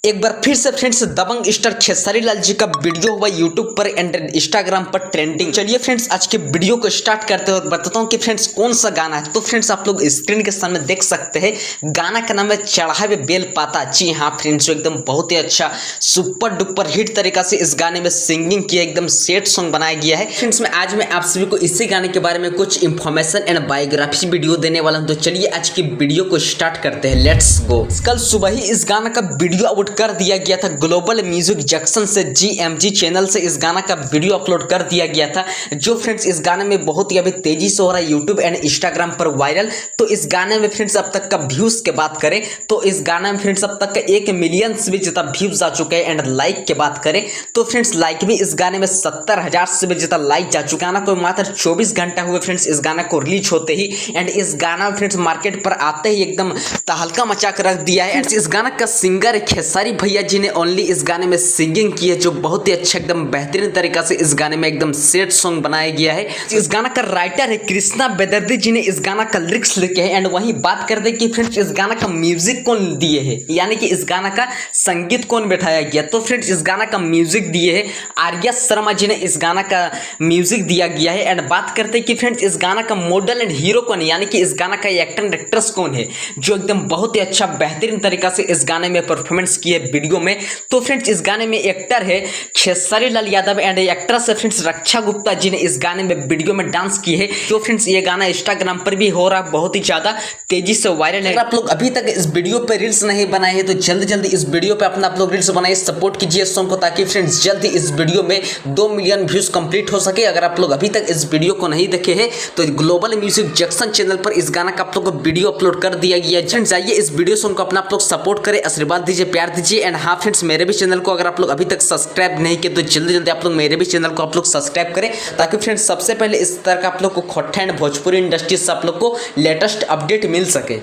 एक बार फिर से फ्रेंड्स दबंग स्टार खेसारी लाल जी का वीडियो हुआ यूट्यूब पर एंड इंस्टाग्राम पर ट्रेंडिंग। चलिए फ्रेंड्स आज के वीडियो को स्टार्ट करते हैं और बताता हूँ कि फ्रेंड्स कौन सा गाना है। तो फ्रेंड्स आप लोग स्क्रीन के सामने देख सकते हैं, गाना का नाम है चढ़ावे बेल पाता। जी हाँ फ्रेंड्स, एकदम बहुत ही अच्छा सुपर डुपर हिट तरीका से इस गाने में सिंगिंग किया, एकदम सेट सॉन्ग बनाया गया है। फ्रेंड्स मैं आज मैं आप सभी को इसी गाने के बारे में कुछ इंफॉर्मेशन एंड बायोग्राफी वीडियो देने वाला हूँ। तो चलिए आज की वीडियो को स्टार्ट करते हैं, लेट्स गो। कल सुबह ही इस गाना का वीडियो अपलोड कर दिया गया था ग्लोबल म्यूजिक जंक्शन से, GMG चैनल से इस गाना का वीडियो अपलोड कर दिया गया था, जो फ्रेंड्स इस गाने में बहुत ही अभी तेजी से हो रहा है यूट्यूब एंड इंस्टाग्राम पर वायरल। तो इस गाने में फ्रेंड्स अब तक का व्यूज की बात करें तो इस गाने में फ्रेंड्स अब तक का 1 मिलियन से भी ज्यादा व्यूज आ चुके हैं। एंड लाइक की बात करें तो फ्रेंड्स लाइक भी इस गाने में 70,000 से भी ज्यादा लाइक जा चुका है ना। कोई मात्र 24 घंटा हुए फ्रेंड्स इस गाना को रिलीज होते ही, एंड इस गाना फ्रेंड्स मार्केट पर आते ही एकदम तहलका मचा कर रख दिया है। इस गाना का सिंगर खेसारी भैया जी ने ओनली इस गाने में सिंगिंग की है, जो बहुत ही अच्छा एकदम बेहतरीन तरीका से इस गाने में एकदम सेट सॉन्ग बनाया गया है। इस गाना का राइटर है कृष्णा बेदर्दी जी ने इस गाना का लिरिक्स लिखे हैं। एंड वहीं बात करते हैं कि फ्रेंड्स इस गाना का म्यूजिक कौन दिए है, यानी कि इस गाना का संगीत कौन बैठाया गया। तो फ्रेंड्स इस गाना का म्यूजिक दिए है आर्या शर्मा जी ने इस गाना का म्यूजिक दिया गया है। एंड बात करते हैं कि फ्रेंड्स इस गाना का मॉडल एंड हीरो कौन है, यानी कि इस गाना का एक्टर एंड एक्ट्रेस कौन है, जो एकदम बहुत ही अच्छा बेहतरीन तरीका से इस गाने में परफॉर्मेंस की है वीडियो में। तो फ्रेंड्स इस गाने में एक्टर है खेसारी लाल यादव एंड एक्ट्रेस है फ्रेंड्स रक्षा गुप्ता जी ने इस गाने में वीडियो में डांस की है। जो फ्रेंड्स ये गाना इंस्टाग्राम पर भी हो रहा है, बहुत ही ज्यादा तेजी से वायरल है। अगर आप लोग अभी तक इस वीडियो पे रील्स नहीं बनाए हैं तो जल्दी जल्दी इस वीडियो पे अपना आप लोग रील्स बनाइए, सपोर्ट कीजिए सॉन्ग को, ताकि फ्रेंड्स जल्दी इस वीडियो में 2 मिलियन व्यूज कंप्लीट हो सके। अगर आप लोग अभी तक इस वीडियो को नहीं देखे हैं तो ग्लोबल म्यूजिक जंक्शन चैनल पर इस गाना का आप लोग को वीडियो अपलोड कर दिया गया है। जाइए इस वीडियो सॉन्ग को अपना आप लोग सपोर्ट करें, आशीर्वाद दीजिए, प्यार दीजिए। एंड हाँ फ्रेंड्स मेरे भी चैनल को अगर आप लोग अभी तक सब्सक्राइब नहीं किए तो जल्दी जल्दी आप लोग मेरे भी चैनल को आप लोग सब्सक्राइब करें, ताकि फ्रेंड्स सबसे पहले इस तरह का आप लोग को खोट्टा एंड भोजपुरी इंडस्ट्री से आप लोग को लेटेस्ट अपडेट मिल सके।